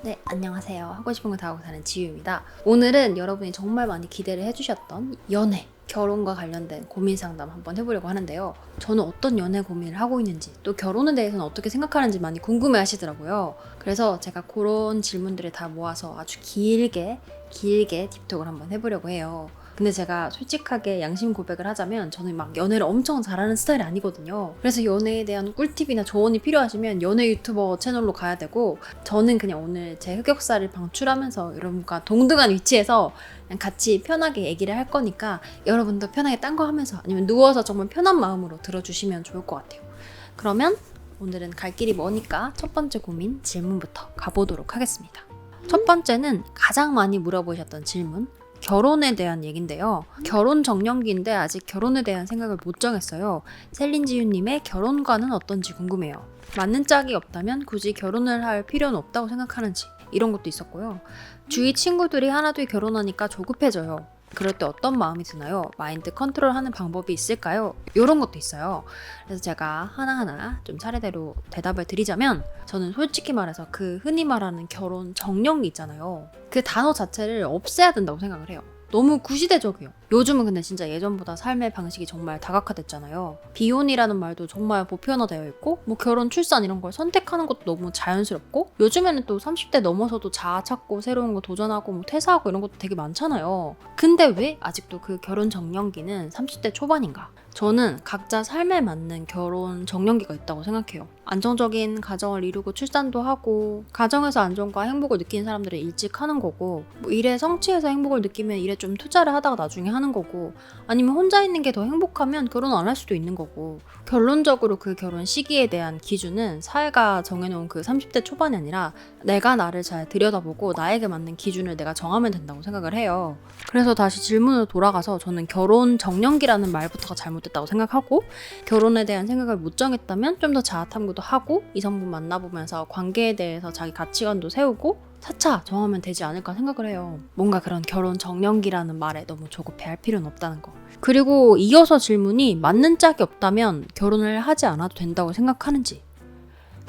네, 안녕하세요. 하고 싶은 거 다 하고 사는 지유입니다. 오늘은 여러분이 정말 많이 기대를 해주셨던 연애, 결혼과 관련된 고민 상담 한번 해보려고 하는데요. 저는 어떤 연애 고민을 하고 있는지, 또 결혼에 대해서는 어떻게 생각하는지 많이 궁금해 하시더라고요. 그래서 제가 그런 질문들을 다 모아서 아주 길게 딥톡을 한번 해보려고 해요. 근데 제가 솔직하게 양심 고백을 하자면 저는 막 연애를 엄청 잘하는 스타일이 아니거든요. 그래서 연애에 대한 꿀팁이나 조언이 필요하시면 연애 유튜버 채널로 가야 되고, 저는 그냥 오늘 제 흑역사를 방출하면서 여러분과 동등한 위치에서 그냥 같이 편하게 얘기를 할 거니까 여러분도 편하게 딴 거 하면서 아니면 누워서 정말 편한 마음으로 들어주시면 좋을 것 같아요. 그러면 오늘은 갈 길이 머니까 첫 번째 고민 질문부터 가보도록 하겠습니다. 첫 번째는 가장 많이 물어보셨던 질문, 결혼에 대한 얘긴데요. 결혼 정년기인데 아직 결혼에 대한 생각을 못 정했어요. 셀린지유님의 결혼관은 어떤지 궁금해요. 맞는 짝이 없다면 굳이 결혼을 할 필요는 없다고 생각하는지, 이런 것도 있었고요. 주위 친구들이 하나둘 결혼하니까 조급해져요. 그럴 때 어떤 마음이 드나요? 마인드 컨트롤하는 방법이 있을까요? 이런 것도 있어요. 그래서 제가 하나하나 좀 차례대로 대답을 드리자면, 저는 솔직히 말해서 그 흔히 말하는 결혼 정령기 있잖아요. 그 단어 자체를 없애야 된다고 생각을 해요. 너무 구시대적이에요. 요즘은 근데 진짜 예전보다 삶의 방식이 정말 다각화됐잖아요. 비혼이라는 말도 정말 보편화되어 있고, 뭐 결혼, 출산 이런 걸 선택하는 것도 너무 자연스럽고, 요즘에는 또 30대 넘어서도 자아 찾고 새로운 거 도전하고 뭐 퇴사하고 이런 것도 되게 많잖아요. 근데 왜 아직도 그 결혼 정년기는 30대 초반인가? 저는 각자 삶에 맞는 결혼 정년기가 있다고 생각해요. 안정적인 가정을 이루고 출산도 하고, 가정에서 안정과 행복을 느끼는 사람들은 일찍 하는 거고, 뭐 일에 성취해서 행복을 느끼면 일에 좀 투자를 하다가 나중에 하는 거고, 아니면 혼자 있는 게 더 행복하면 결혼 안 할 수도 있는 거고, 결론적으로 그 결혼 시기에 대한 기준은 사회가 정해놓은 그 30대 초반이 아니라 내가 나를 잘 들여다보고 나에게 맞는 기준을 내가 정하면 된다고 생각을 해요. 그래서 다시 질문으로 돌아가서, 저는 결혼 정년기라는 말부터가 잘못됐다고 생각하고, 결혼에 대한 생각을 못 정했다면 좀 더 자아 탐구도 하고 이성분 만나보면서 관계에 대해서 자기 가치관도 세우고 차차 정하면 되지 않을까 생각을 해요. 뭔가 그런 결혼 정년기라는 말에 너무 조급해할 필요는 없다는 거. 그리고 이어서 질문이, 맞는 짝이 없다면 결혼을 하지 않아도 된다고 생각하는지.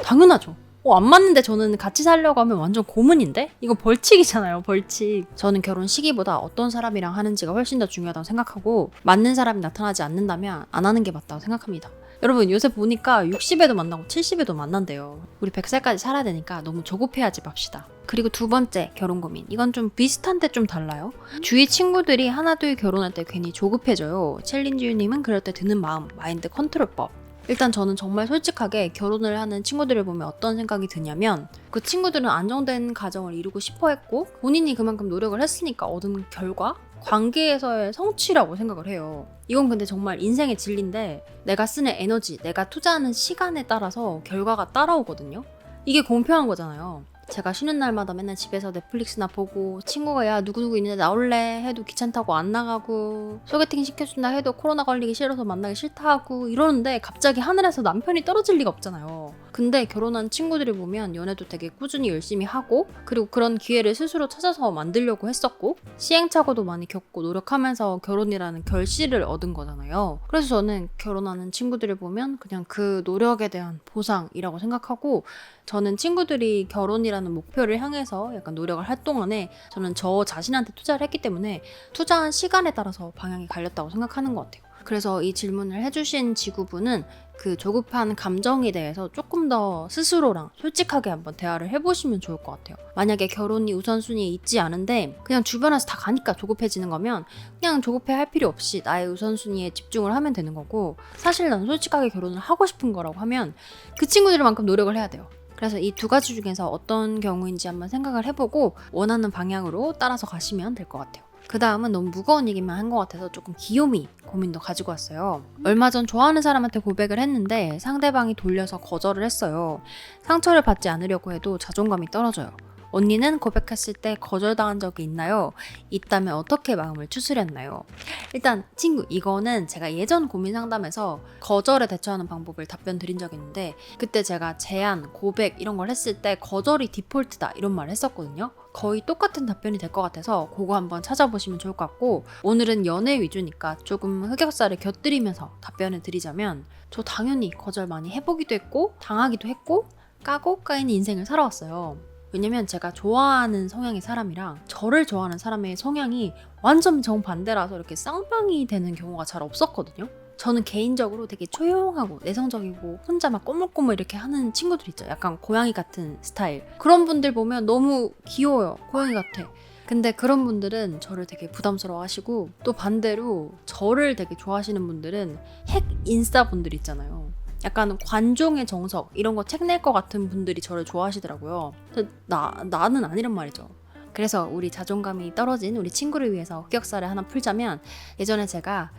당연하죠. 안 맞는데 저는 같이 살려고 하면 완전 고문인데? 이거 벌칙이잖아요, 벌칙. 저는 결혼 시기보다 어떤 사람이랑 하는지가 훨씬 더 중요하다고 생각하고, 맞는 사람이 나타나지 않는다면 안 하는 게 맞다고 생각합니다. 여러분, 요새 보니까 60에도 만나고 70에도 만난대요. 우리 100살까지 살아야 되니까 너무 조급해하지 맙시다. 그리고 두 번째 결혼 고민, 이건 좀 비슷한데 좀 달라요. 주위 친구들이 하나둘 결혼할 때 괜히 조급해져요. 챌린지유님은 그럴 때 드는 마음, 마인드 컨트롤법. 일단 저는 정말 솔직하게 결혼을 하는 친구들을 보면 어떤 생각이 드냐면, 그 친구들은 안정된 가정을 이루고 싶어 했고 본인이 그만큼 노력을 했으니까 얻은 결과? 관계에서의 성취라고 생각을 해요. 이건 근데 정말 인생의 진리인데, 내가 쓰는 에너지, 내가 투자하는 시간에 따라서 결과가 따라오거든요. 이게 공평한 거잖아요. 제가 쉬는 날마다 맨날 집에서 넷플릭스나 보고, 친구가 야 누구누구 있는데 나올래 해도 귀찮다고 안 나가고, 소개팅 시켜준다 해도 코로나 걸리기 싫어서 만나기 싫다 하고 이러는데, 갑자기 하늘에서 남편이 떨어질 리가 없잖아요. 근데 결혼한 친구들이 보면 연애도 되게 꾸준히 열심히 하고, 그리고 그런 기회를 스스로 찾아서 만들려고 했었고, 시행착오도 많이 겪고 노력하면서 결혼이라는 결실을 얻은 거잖아요. 그래서 저는 결혼하는 친구들을 보면 그냥 그 노력에 대한 보상이라고 생각하고, 저는 친구들이 결혼이라는 목표를 향해서 약간 노력을 할 동안에 저는 저 자신한테 투자를 했기 때문에 투자한 시간에 따라서 방향이 갈렸다고 생각하는 것 같아요. 그래서 이 질문을 해주신 지구분은 그 조급한 감정에 대해서 조금 더 스스로랑 솔직하게 한번 대화를 해보시면 좋을 것 같아요. 만약에 결혼이 우선순위에 있지 않은데 그냥 주변에서 다 가니까 조급해지는 거면, 그냥 조급해 할 필요 없이 나의 우선순위에 집중을 하면 되는 거고, 사실 난 솔직하게 결혼을 하고 싶은 거라고 하면 그 친구들만큼 노력을 해야 돼요. 그래서 이 두 가지 중에서 어떤 경우인지 한번 생각을 해보고 원하는 방향으로 따라서 가시면 될 것 같아요. 그 다음은 너무 무거운 얘기만 한 것 같아서 조금 귀요미 고민도 가지고 왔어요. 얼마 전 좋아하는 사람한테 고백을 했는데 상대방이 돌려서 거절을 했어요. 상처를 받지 않으려고 해도 자존감이 떨어져요. 언니는 고백했을 때 거절당한 적이 있나요? 있다면 어떻게 마음을 추스렸나요? 일단 친구, 이거는 제가 예전 고민 상담에서 거절에 대처하는 방법을 답변 드린 적이 있는데, 그때 제가 제안, 고백 이런 걸 했을 때 거절이 디폴트다 이런 말을 했었거든요. 거의 똑같은 답변이 될 것 같아서 그거 한번 찾아보시면 좋을 것 같고, 오늘은 연애 위주니까 조금 흑역사를 곁들이면서 답변을 드리자면, 저 당연히 거절 많이 해보기도 했고 당하기도 했고 까고 까이는 인생을 살아왔어요. 왜냐면 제가 좋아하는 성향의 사람이랑 저를 좋아하는 사람의 성향이 완전 정반대라서 이렇게 쌍방이 되는 경우가 잘 없었거든요. 저는 개인적으로 되게 조용하고 내성적이고 혼자 막 꼬물꼬물 이렇게 하는 친구들 있죠. 약간 고양이 같은 스타일. 그런 분들 보면 너무 귀여워요. 고양이 같아. 근데 그런 분들은 저를 되게 부담스러워 하시고, 또 반대로 저를 되게 좋아하시는 분들은 핵 인싸 분들 있잖아요. 약간 관종의 정석 이런 거 책 낼 것 같은 분들이 저를 좋아하시더라고요. 근데 나는 아니란 말이죠. 그래서 우리 자존감이 떨어진 우리 친구를 위해서 흑역사를 하나 풀자면, 예전에 제가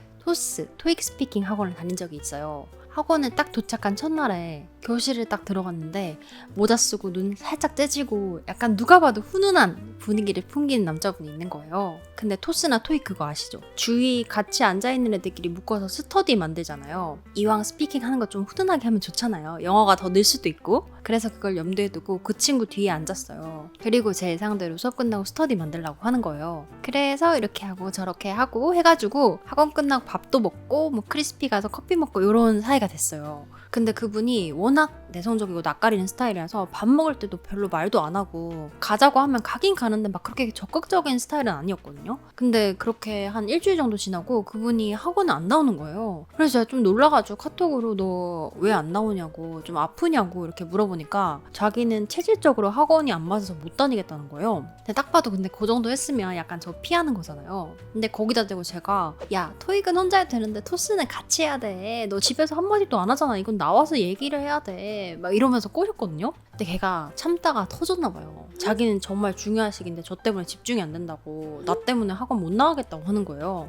토익 스피킹 학원을 다닌 적이 있어요. 학원에 딱 도착한 첫날에 교실을 딱 들어갔는데 모자 쓰고 눈 살짝 째지고 약간 누가 봐도 훈훈한 분위기를 풍기는 남자분이 있는 거예요. 근데 토스나 토익 그거 아시죠? 주위 같이 앉아있는 애들끼리 묶어서 스터디 만들잖아요. 이왕 스피킹 하는 거 좀 훈훈하게 하면 좋잖아요. 영어가 더 늘 수도 있고. 그래서 그걸 염두에 두고 그 친구 뒤에 앉았어요. 그리고 제 예상대로 수업 끝나고 스터디 만들라고 하는 거예요. 그래서 이렇게 하고 저렇게 하고 해가지고 학원 끝나고 밥도 먹고 뭐 크리스피 가서 커피 먹고 이런 사이가 됐어요. 근데 그분이 워낙 내성적이고 낯가리는 스타일이라서 밥 먹을 때도 별로 말도 안 하고, 가자고 하면 가긴 가는데 막 그렇게 적극적인 스타일은 아니었거든요. 근데 그렇게 한 일주일 정도 지나고 그분이 학원에 안 나오는 거예요. 그래서 제가 좀 놀라가지고 카톡으로 너 왜 안 나오냐고, 좀 아프냐고 이렇게 물어보니까 자기는 체질적으로 학원이 안 맞아서 못 다니겠다는 거예요. 근데 딱 봐도 근데 그 정도 했으면 약간 저 피하는 거잖아요. 근데 거기다 대고 제가 야 토익은 혼자 해도 되는데 토스는 같이 해야 돼. 너 집에서 한마디도 안 하잖아. 이건 나와서 얘기를 해야 돼. 막 이러면서 꼬셨거든요. 근데 걔가 참다가 터졌나 봐요. 자기는 정말 중요한 시기인데 저 때문에 집중이 안 된다고, 나 때문에 학원 못 나가겠다고 하는 거예요.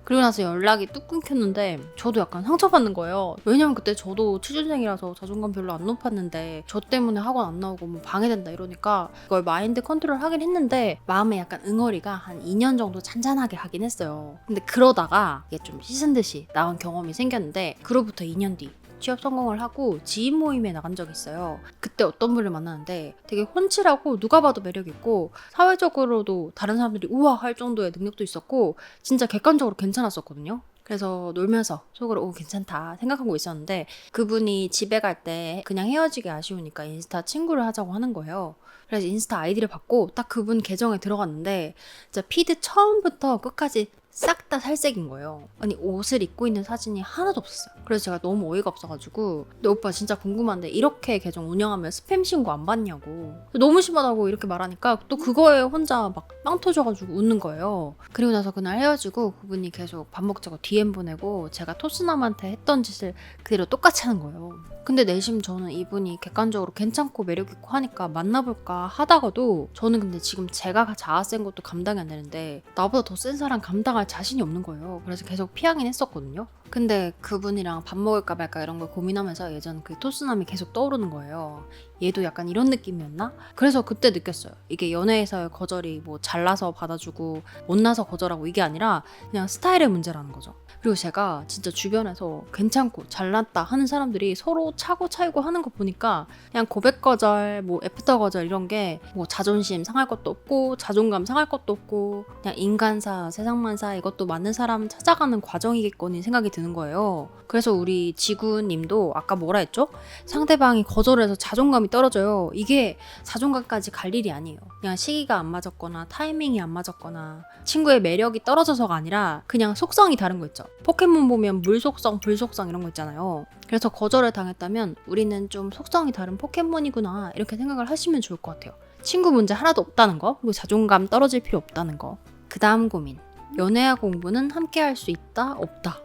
그리고 나서 연락이 뚝 끊겼는데 저도 약간 상처받는 거예요. 왜냐면 그때 저도 취준생이라서 자존감 별로 안 높았는데 저 때문에 학원 안 나오고 뭐 방해된다 이러니까 그걸 마인드 컨트롤 하긴 했는데 마음에 약간 응어리가 한 2년 정도 잔잔하게 하긴 했어요. 근데 그러다가 이게 좀 씻은 듯이 나온 경험이 생겼는데, 그로부터 2년 뒤 취업 성공을 하고 지인 모임에 나간 적이 있어요. 그때 어떤 분을 만나는데 되게 훤칠하고 누가 봐도 매력있고 사회적으로도 다른 사람들이 우와 할 정도의 능력도 있었고 진짜 객관적으로 괜찮았었거든요. 그래서 놀면서 속으로 괜찮다 생각하고 있었는데, 그분이 집에 갈 때 그냥 헤어지기 아쉬우니까 인스타 친구를 하자고 하는 거예요. 그래서 인스타 아이디를 받고 딱 그분 계정에 들어갔는데 진짜 피드 처음부터 끝까지 싹 다 살색인 거예요. 아니 옷을 입고 있는 사진이 하나도 없었어요. 그래서 제가 너무 어이가 없어가지고 근데 오빠 진짜 궁금한데 이렇게 계정 운영하면 스팸 신고 안 받냐고, 너무 심하다고 이렇게 말하니까 또 그거에 혼자 막 빵 터져가지고 웃는 거예요. 그리고 나서 그날 헤어지고 그분이 계속 밥 먹자고 DM 보내고 제가 토스남한테 했던 짓을 그대로 똑같이 하는 거예요. 근데 내심 저는 이분이 객관적으로 괜찮고 매력있고 하니까 만나볼까 하다가도, 저는 근데 지금 제가 자아 센 것도 감당이 안 되는데 나보다 더 센 사람 감당할 자신이 없는 거예요. 그래서 계속 피하긴 했었거든요. 근데 그분이랑 밥 먹을까 말까 이런 걸 고민하면서 예전 그 토스남이 계속 떠오르는 거예요. 얘도 약간 이런 느낌이었나? 그래서 그때 느꼈어요. 이게 연애에서의 거절이 뭐 잘나서 받아주고 못나서 거절하고 이게 아니라 그냥 스타일의 문제라는 거죠. 그리고 제가 진짜 주변에서 괜찮고 잘났다 하는 사람들이 서로 차고 차이고 하는 거 보니까 그냥 고백 거절, 뭐 애프터 거절 이런 게 뭐 자존심 상할 것도 없고 자존감 상할 것도 없고 그냥 인간사, 세상만사 이것도 맞는 사람 찾아가는 과정이겠거니 생각이 드는 거예요. 그래서 우리 지구님도 아까 뭐라 했죠? 상대방이 거절해서 자존감이 떨어져요. 이게 자존감까지 갈 일이 아니에요. 그냥 시기가 안 맞았거나 타이밍이 안 맞았거나 친구의 매력이 떨어져서가 아니라 그냥 속성이 다른 거 있죠. 포켓몬 보면 물 속성, 불 속성 이런 거 있잖아요. 그래서 거절을 당했다면 우리는 좀 속성이 다른 포켓몬이구나 이렇게 생각을 하시면 좋을 것 같아요. 친구 문제 하나도 없다는 거, 그리고 자존감 떨어질 필요 없다는 거. 그 다음 고민. 연애와 공부는 함께 할 수 있다, 없다.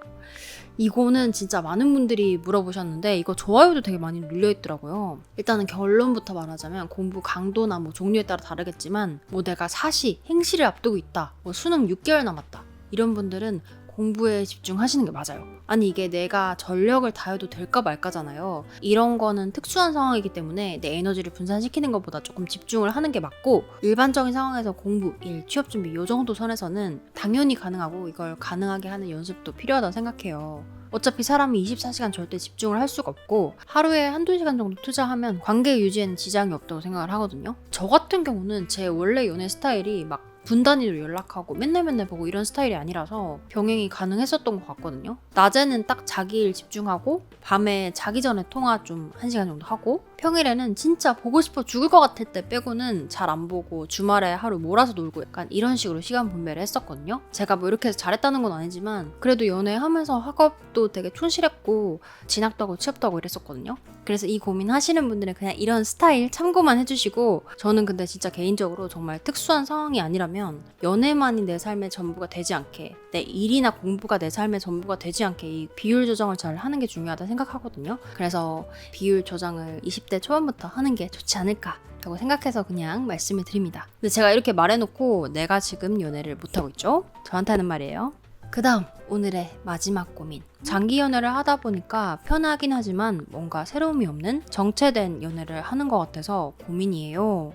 이거는 진짜 많은 분들이 물어보셨는데 이거 좋아요도 되게 많이 눌려있더라고요. 일단은 결론부터 말하자면 공부 강도나 뭐 종류에 따라 다르겠지만 뭐 내가 사시, 행시를 앞두고 있다, 뭐 수능 6개월 남았다 이런 분들은 공부에 집중하시는 게 맞아요. 아니 이게 내가 전력을 다해도 될까 말까잖아요. 이런 거는 특수한 상황이기 때문에 내 에너지를 분산시키는 것보다 조금 집중을 하는 게 맞고, 일반적인 상황에서 공부, 일, 취업 준비 이 정도 선에서는 당연히 가능하고 이걸 가능하게 하는 연습도 필요하다고 생각해요. 어차피 사람이 24시간 절대 집중을 할 수가 없고 하루에 한두 시간 정도 투자하면 관계 유지에는 지장이 없다고 생각을 하거든요. 저 같은 경우는 제 원래 연애 스타일이 막 분 단위로 연락하고 맨날 보고 이런 스타일이 아니라서 병행이 가능했었던 것 같거든요. 낮에는 딱 자기 일 집중하고 밤에 자기 전에 통화 좀 1시간 정도 하고 평일에는 진짜 보고 싶어 죽을 것 같을 때 빼고는 잘 안 보고 주말에 하루 몰아서 놀고 약간 이런 식으로 시간 분배를 했었거든요. 제가 뭐 이렇게 해서 잘했다는 건 아니지만 그래도 연애하면서 학업도 되게 충실했고 진학도 하고 취업도 하고 이랬었거든요. 그래서 이 고민 하시는 분들은 그냥 이런 스타일 참고만 해주시고, 저는 근데 진짜 개인적으로 정말 특수한 상황이 아니라면 연애만이 내 삶의 전부가 되지 않게, 내 일이나 공부가 내 삶의 전부가 되지 않게 이 비율 조정을 잘 하는 게 중요하다 생각하거든요. 그래서 비율 조정을 20대 초반부터 하는 게 좋지 않을까 라고 생각해서 그냥 말씀을 드립니다. 근데 제가 이렇게 말해놓고 내가 지금 연애를 못하고 있죠? 저한테 하는 말이에요. 그 다음 오늘의 마지막 고민. 장기 연애를 하다 보니까 편하긴 하지만 뭔가 새로움이 없는 정체된 연애를 하는 것 같아서 고민이에요.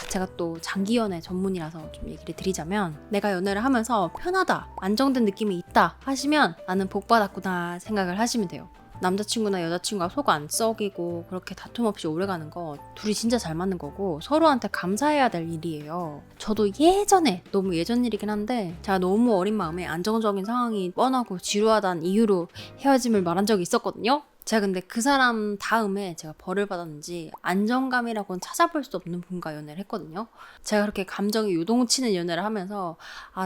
제가 또 장기 연애 전문이라서 좀 얘기를 드리자면, 내가 연애를 하면서 편하다, 안정된 느낌이 있다 하시면 나는 복 받았구나 생각을 하시면 돼요. 남자친구나 여자친구가 속 안 썩이고 그렇게 다툼 없이 오래가는 거 둘이 진짜 잘 맞는 거고 서로한테 감사해야 될 일이에요. 저도 예전에, 너무 예전 일이긴 한데 제가 너무 어린 마음에 안정적인 상황이 뻔하고 지루하다는 이유로 헤어짐을 말한 적이 있었거든요. 제가 근데 그 사람 다음에 제가 벌을 받았는지 안정감이라고는 찾아볼 수 없는 분과 연애를 했거든요. 제가 그렇게 감정이 요동치는 연애를 하면서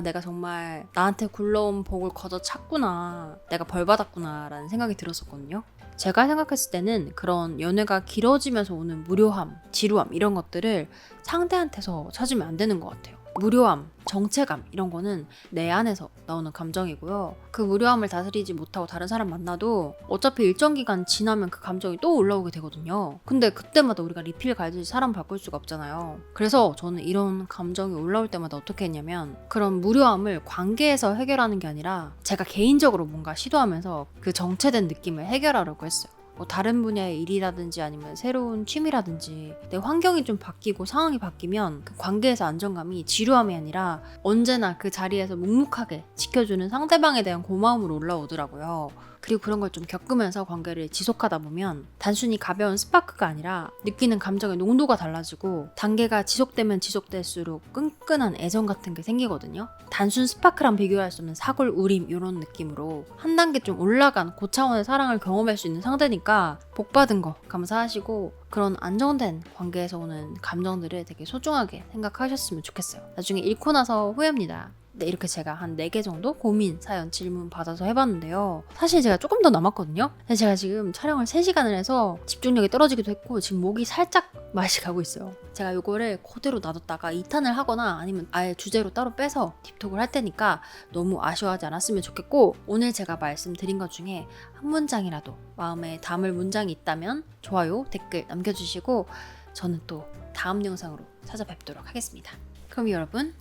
내가 정말 나한테 굴러온 복을 거저 찾구나, 내가 벌 받았구나 라는 생각이 들었었거든요. 제가 생각했을 때는 그런 연애가 길어지면서 오는 무료함, 지루함 이런 것들을 상대한테서 찾으면 안 되는 것 같아요. 무료함, 정체감 이런 거는 내 안에서 나오는 감정이고요. 그 무료함을 다스리지 못하고 다른 사람 만나도 어차피 일정 기간 지나면 그 감정이 또 올라오게 되거든요. 근데 그때마다 우리가 리필 갈듯이 사람 바꿀 수가 없잖아요. 그래서 저는 이런 감정이 올라올 때마다 어떻게 했냐면, 그런 무료함을 관계에서 해결하는 게 아니라 제가 개인적으로 뭔가 시도하면서 그 정체된 느낌을 해결하려고 했어요. 뭐 다른 분야의 일이라든지 아니면 새로운 취미라든지 내 환경이 좀 바뀌고 상황이 바뀌면 그 관계에서 안정감이 지루함이 아니라 언제나 그 자리에서 묵묵하게 지켜주는 상대방에 대한 고마움으로 올라오더라고요. 그리고 그런 걸 좀 겪으면서 관계를 지속하다 보면 단순히 가벼운 스파크가 아니라 느끼는 감정의 농도가 달라지고 단계가 지속되면 지속될수록 끈끈한 애정 같은 게 생기거든요. 단순 스파크랑 비교할 수 없는 사골 우림 이런 느낌으로 한 단계 좀 올라간 고차원의 사랑을 경험할 수 있는 상대니까 복 받은 거 감사하시고 그런 안정된 관계에서 오는 감정들을 되게 소중하게 생각하셨으면 좋겠어요. 나중에 잃고 나서 후회합니다. 네, 이렇게 제가 한 4개 정도 고민, 사연, 질문 받아서 해봤는데요. 사실 제가 조금 더 남았거든요. 근데 제가 지금 촬영을 3시간을 해서 집중력이 떨어지기도 했고 지금 목이 살짝 맛이 가고 있어요. 제가 이거를 그대로 놔뒀다가 2탄을 하거나 아니면 아예 주제로 따로 빼서 딥톡을 할 테니까 너무 아쉬워하지 않았으면 좋겠고, 오늘 제가 말씀드린 것 중에 한 문장이라도 마음에 담을 문장이 있다면 좋아요, 댓글 남겨주시고 저는 또 다음 영상으로 찾아뵙도록 하겠습니다. 그럼 여러분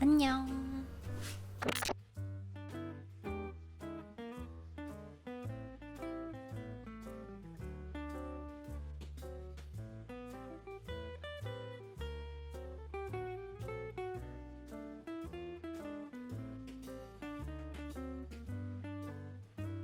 안녕.